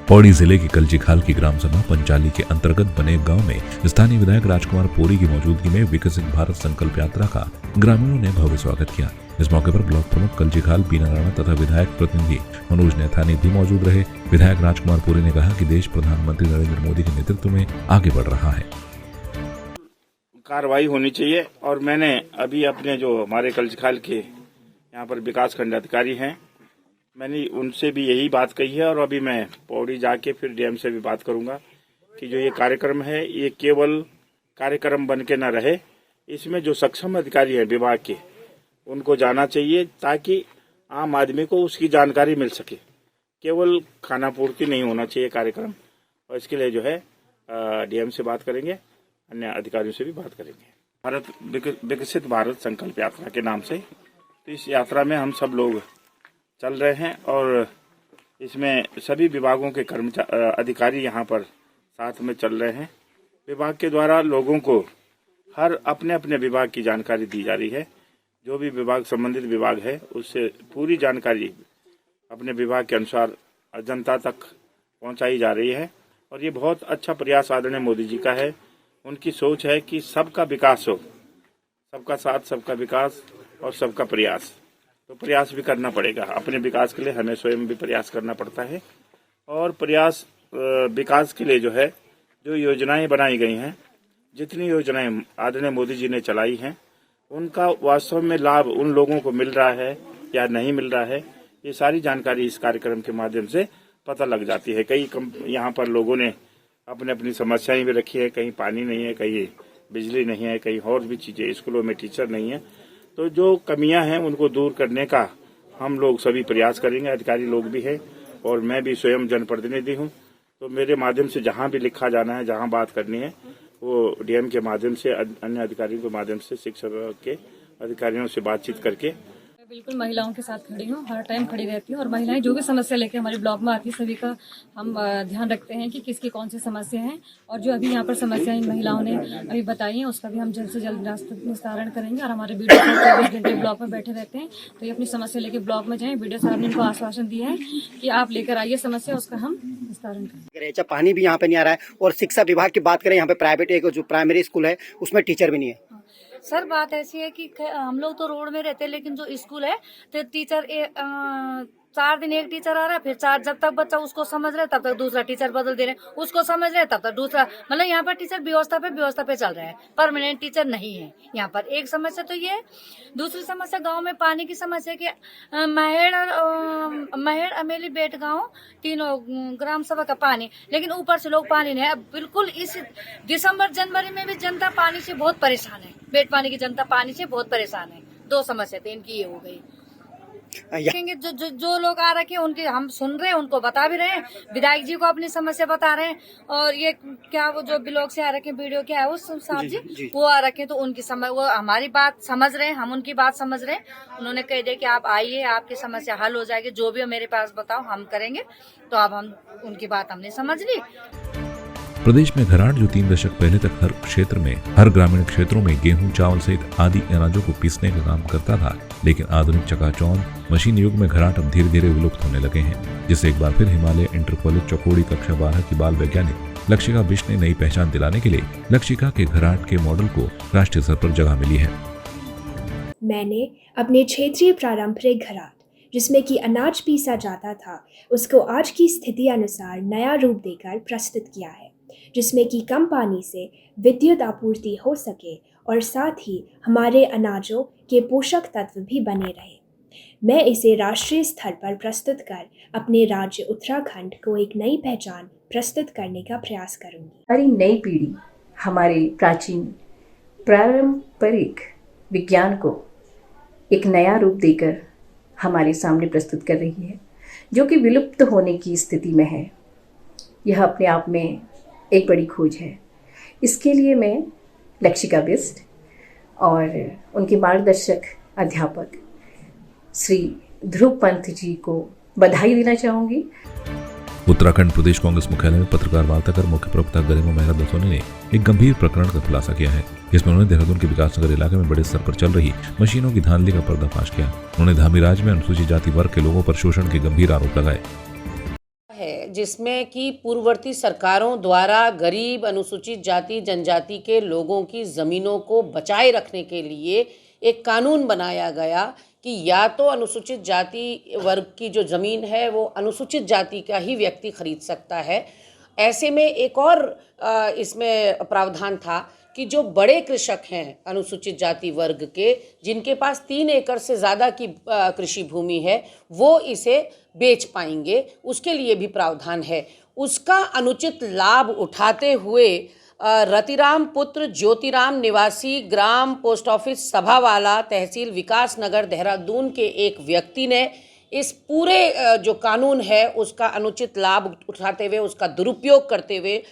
पौड़ी जिले की कलजीखाल की ग्राम सभा पंचाली के अंतर्गत बने गांव में स्थानीय विधायक राजकुमार पोरी की मौजूदगी में विकसित भारत संकल्प यात्रा का ग्रामीणों ने भव्य स्वागत किया। इस मौके पर ब्लॉक प्रमुख कलजीखाल बीना राणा तथा विधायक प्रतिनिधि मनोज नैथानी भी मौजूद रहे। विधायक राजकुमार पोरी ने कहा कि देश प्रधानमंत्री नरेंद्र मोदी के नेतृत्व में आगे बढ़ रहा है। कार्रवाई होनी चाहिए और मैंने अभी अपने जो हमारे कलजीखाल के यहाँ पर विकास खंड अधिकारी हैं, मैंने उनसे भी यही बात कही है और अभी मैं पौड़ी जाके फिर डीएम से भी बात करूंगा कि जो ये कार्यक्रम है ये केवल कार्यक्रम बन के न रहे, इसमें जो सक्षम अधिकारी हैं विभाग के उनको जाना चाहिए ताकि आम आदमी को उसकी जानकारी मिल सके। केवल खाना पूर्ति नहीं होना चाहिए कार्यक्रम, और इसके लिए जो है डीएम से बात करेंगे, अन्य अधिकारियों से भी बात करेंगे। विकसित भारत संकल्प यात्रा के नाम से, तो इस यात्रा में हम सब लोग चल रहे हैं और इसमें सभी विभागों के अधिकारी यहाँ पर साथ में चल रहे हैं। विभाग के द्वारा लोगों को हर अपने अपने विभाग की जानकारी दी जा रही है। जो भी विभाग संबंधित विभाग है उससे पूरी जानकारी अपने विभाग के अनुसार जनता तक पहुंचाई जा रही है और ये बहुत अच्छा प्रयास आदरणीय मोदी जी का है। उनकी सोच है कि सबका विकास हो, सबका साथ, सबका विकास और सबका प्रयास। तो प्रयास भी करना पड़ेगा। अपने विकास के लिए हमें स्वयं भी प्रयास करना पड़ता है और प्रयास विकास के लिए जो है जो योजनाएं बनाई गई हैं, जितनी योजनाएं आदरणीय मोदी जी ने चलाई हैं, उनका वास्तव में लाभ उन लोगों को मिल रहा है या नहीं मिल रहा है, ये सारी जानकारी इस कार्यक्रम के माध्यम से पता लग जाती है। कई यहाँ पर लोगों ने अपनी अपनी समस्याएं भी रखी है, कहीं पानी नहीं है, कहीं बिजली नहीं है, कहीं और भी चीजें, स्कूलों में टीचर नहीं है। तो जो कमियां हैं उनको दूर करने का हम लोग सभी प्रयास करेंगे। अधिकारी लोग भी हैं और मैं भी स्वयं जनप्रतिनिधि हूं, तो मेरे माध्यम से जहां भी लिखा जाना है, जहां बात करनी है, वो डीएम के माध्यम से, अन्य अधिकारियों के माध्यम से, शिक्षा विभाग के अधिकारियों से बातचीत करके। बिल्कुल महिलाओं के साथ खड़ी हूँ, हर टाइम खड़ी रहती हूँ और महिलाएं जो भी समस्या लेकर हमारे ब्लॉक में आती है सभी का हम ध्यान रखते हैं कि किसकी कौन सी समस्या है और जो अभी यहाँ पर समस्याएं महिलाओं ने अभी बताई हैं उसका भी हम जल्द से जल्द निस्तारण करेंगे। और हमारे वीडियो साहब 24 घंटे ब्लॉक में बैठे रहते हैं, तो ये अपनी समस्या लेकर ब्लॉक में जाएं। वीडियो साहब ने इनको आश्वासन दिया है कि आप लेकर आइए समस्या, उसका हम निस्तारण करेंगे। पानी भी यहाँ पे नहीं आ रहा है और शिक्षा विभाग की बात करें, यहाँ पे प्राइवेट एक जो प्राइमरी स्कूल है उसमें टीचर भी नहीं है। सर बात ऐसी है कि हम लोग तो रोड में रहते हैं, लेकिन जो स्कूल है तो टीचर 4 दिन एक टीचर आ रहा है, फिर 4 जब तक बच्चा उसको समझ रहे तब तक दूसरा टीचर बदल दे रहे हैं, उसको समझ रहे तब तक दूसरा, मतलब यहाँ पर टीचर व्यवस्था पे चल रहा है, परमानेंट टीचर नहीं है यहाँ पर। एक समस्या तो ये है। दूसरी समस्या गांव में पानी की समस्या की। महड़ अमेली बेट गांव तीनों ग्राम सभा का पानी, लेकिन ऊपर से लोग पानी नहीं है। बिल्कुल इस दिसंबर जनवरी में भी जनता पानी से बहुत परेशान है। बेट पानी की जनता पानी से बहुत परेशान है। 2 समस्या थी इनकी, ये हो गई। देखेंगे जो लोग आ रखे हैं उनके हम सुन रहे हैं, उनको बता भी रहे हैं, विधायक जी को अपनी समस्या बता रहे हैं। और ये क्या वो जो ब्लॉक से आ रखे हैं, वीडियो क्या है वो साहब जी वो आ रखे हैं, तो उनकी वो हमारी बात समझ रहे हैं, हम उनकी बात समझ रहे हैं। उन्होंने कह दिया कि आप आइए, आपकी समस्या हल हो जाएगी, जो भी मेरे पास बताओ हम करेंगे। तो अब हम उनकी बात हमने समझ ली। प्रदेश में घराट जो 3 दशक पहले तक हर क्षेत्र में, हर ग्रामीण क्षेत्रों में गेहूं, चावल सहित आदि अनाजों को पीसने का काम करता था, लेकिन आधुनिक चकाचौंध मशीन युग में घराट अब धीरे धीरे विलुप्त होने लगे हैं, जिससे एक बार फिर हिमालय इंटर कॉलेज चकोड़ी कक्षा 12 की बाल वैज्ञानिक लक्षिका बिष्ट ने नई पहचान दिलाने के लिए लक्षिका के घराट के मॉडल को राष्ट्रीय स्तर पर जगह मिली है। मैंने अपने क्षेत्रीय पारंपरिक घराट, जिसमें कि अनाज पीसा जाता था, उसको आज की स्थिति अनुसार नया रूप देकर प्रस्तुत किया है, जिसमें कि कम पानी से विद्युत आपूर्ति हो सके और साथ ही हमारे अनाजों के पोषक तत्व भी बने रहे। मैं इसे राष्ट्रीय स्तर पर प्रस्तुत कर अपने राज्य उत्तराखंड को एक नई पहचान प्रस्तुत करने का प्रयास करूंगी। हमारी नई पीढ़ी हमारे प्राचीन पारंपरिक विज्ञान को एक नया रूप देकर हमारे सामने प्रस्तुत कर रही है, जो कि विलुप्त होने की स्थिति में है। यह अपने आप में एक बड़ी खोज है। इसके लिए मैं लक्षिका बिष्ट और उनके मार्गदर्शक अध्यापक श्री ध्रुव पंत जी को बधाई देना चाहूँगी। उत्तराखंड प्रदेश कांग्रेस मुख्यालय में पत्रकार वार्ता कर मुख्य प्रवक्ता गरिमा मेहरा दसोनी ने एक गंभीर प्रकरण का खुलासा किया है, जिसमें उन्होंने देहरादून के विकासनगर इलाके में बड़े स्तर पर चल रही मशीनों की धांधली का पर्दाफाश किया। उन्होंने धामीराज में अनुसूचित जाति वर्ग के लोगों पर शोषण के गंभीर आरोप लगाए। जिसमें कि पूर्ववर्ती सरकारों द्वारा गरीब अनुसूचित जाति जनजाति के लोगों की ज़मीनों को बचाए रखने के लिए एक कानून बनाया गया कि या तो अनुसूचित जाति वर्ग की जो ज़मीन है वो अनुसूचित जाति का ही व्यक्ति खरीद सकता है। ऐसे में एक और इसमें प्रावधान था कि जो बड़े कृषक हैं अनुसूचित जाति वर्ग के, जिनके पास 3 एकड़ से ज़्यादा की कृषि भूमि है, वो इसे बेच पाएंगे, उसके लिए भी प्रावधान है। उसका अनुचित लाभ उठाते हुए रतिराम पुत्र ज्योतिराम निवासी ग्राम पोस्ट ऑफिस सभावाला तहसील विकास नगर देहरादून के एक व्यक्ति ने इस पूरे जो कानून है उसका अनुचित लाभ उठाते हुए, उसका दुरुपयोग करते हुए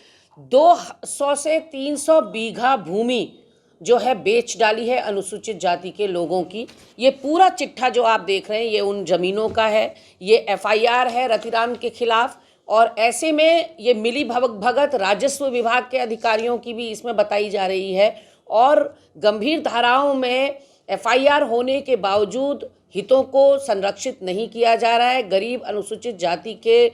200 से 300 बीघा भूमि जो है बेच डाली है अनुसूचित जाति के लोगों की। ये पूरा चिट्ठा जो आप देख रहे हैं ये उन ज़मीनों का है। ये FIR है रतिराम के खिलाफ, और ऐसे में ये मिली भगत राजस्व विभाग के अधिकारियों की भी इसमें बताई जा रही है। और गंभीर धाराओं में FIR होने के बावजूद हितों को संरक्षित नहीं किया जा रहा है। गरीब अनुसूचित जाति के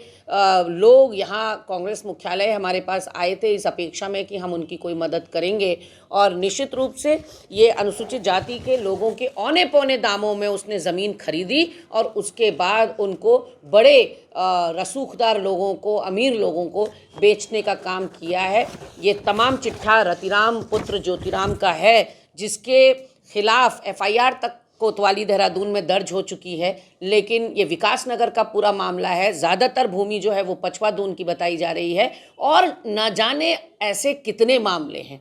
लोग यहाँ कांग्रेस मुख्यालय हमारे पास आए थे इस अपेक्षा में कि हम उनकी कोई मदद करेंगे, और निश्चित रूप से ये अनुसूचित जाति के लोगों के औने पौने दामों में उसने ज़मीन खरीदी और उसके बाद उनको बड़े रसूखदार लोगों को, अमीर लोगों को बेचने का काम किया है। ये तमाम चिट्ठा रतिराम पुत्र ज्योतिराम का है, जिसके खिलाफ FIR तक कोतवाली देहरादून में दर्ज हो चुकी है। लेकिन ये विकास नगर का पूरा मामला है। ज़्यादातर भूमि जो है वो पचवा दून की बताई जा रही है, और न जाने ऐसे कितने मामले हैं।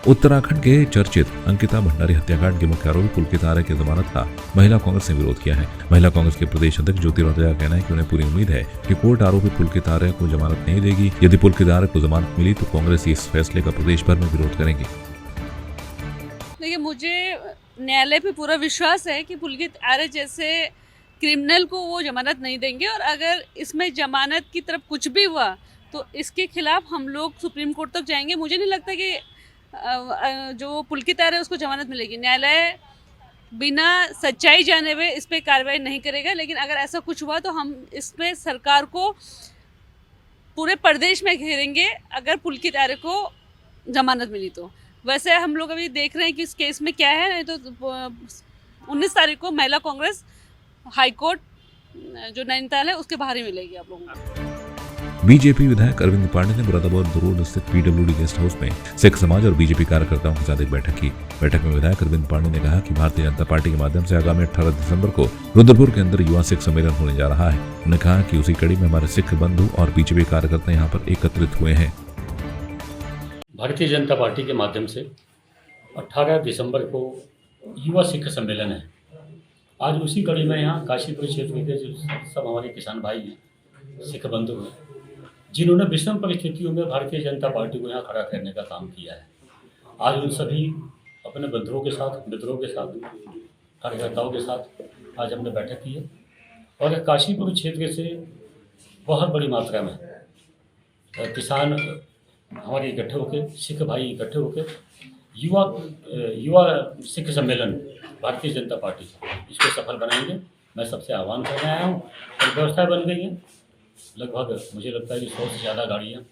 उत्तराखंड के चर्चित अंकिता भंडारी हत्याकांड के मुख्य आरोपी पुलकित आर्य की जमानत का महिला कांग्रेस ने विरोध किया है। महिला कांग्रेस के प्रदेश अध्यक्ष ज्योति रौतेला का कहना है कि उन्हें पूरी उम्मीद है कि कोर्ट आरोपी पुलकित आर्य को जमानत नहीं देगी। यदि पुलकित आर्य को जमानत मिली तो कांग्रेस इस फैसले का प्रदेश भर में विरोध करेंगे। देखिए, मुझे न्यायालय पे पूरा विश्वास है कि पुलकित आर्य जैसे क्रिमिनल को वो जमानत नहीं देंगे, और अगर इसमें जमानत की तरफ कुछ भी हुआ तो इसके खिलाफ हम लोग सुप्रीम कोर्ट तक जाएंगे। मुझे नहीं लगता कि जो पुलकित आर्य है उसको जमानत मिलेगी। न्यायालय बिना सच्चाई जाने हुए इस पर कार्रवाई नहीं करेगा, लेकिन अगर ऐसा कुछ हुआ तो हम इस पर सरकार को पूरे प्रदेश में घेरेंगे अगर पुलकित आर्य को जमानत मिली तो। वैसे हम लोग अभी देख रहे हैं कि इस केस में क्या है। नहीं तो 19 तारीख को महिला कांग्रेस हाई कोर्ट जो नैनीताल है उसके बाहर ही मिलेगी आप लोगों को। बीजेपी विधायक अरविंद पांडे ने मुरादाबाद रोड स्थित PWD गेस्ट हाउस में सिख समाज और बीजेपी कार्यकर्ताओं के साथ एक बैठक की। बैठक में विधायक अरविंद पांडे ने कहा कि भारतीय जनता पार्टी के माध्यम से आगामी 18 दिसंबर को रुद्रपुर के अंदर युवा सिख सम्मेलन होने जा रहा है। उन्होंने कहा कि उसी कड़ी में हमारे सिख बंधु और बीजेपी कार्यकर्ता यहाँ पर एकत्रित हुए हैं। भारतीय जनता पार्टी के माध्यम से 18 दिसंबर को युवा सिख सम्मेलन है। आज उसी कड़ी में यहाँ काशीपुर क्षेत्र के जो सब हमारे किसान भाई हैं, सिख बंधु हैं, जिन्होंने विषम परिस्थितियों में भारतीय जनता पार्टी को यहाँ खड़ा करने का काम किया है, आज उन सभी अपने बंधुओं के साथ, मित्रों के साथ, कार्यकर्ताओं के साथ आज हमने बैठक की है। और काशीपुर क्षेत्र से बहुत बड़ी मात्रा में किसान हमारे इकट्ठे होकर, सिख भाई इकट्ठे होकर युवा सिख सम्मेलन भारतीय जनता पार्टी इसको सफल बनाएंगे। मैं सबसे आह्वान करने आया हूँ, और व्यवस्था बन गई है। लगभग मुझे लगता है कि 100 से ज़्यादा गाड़ियाँ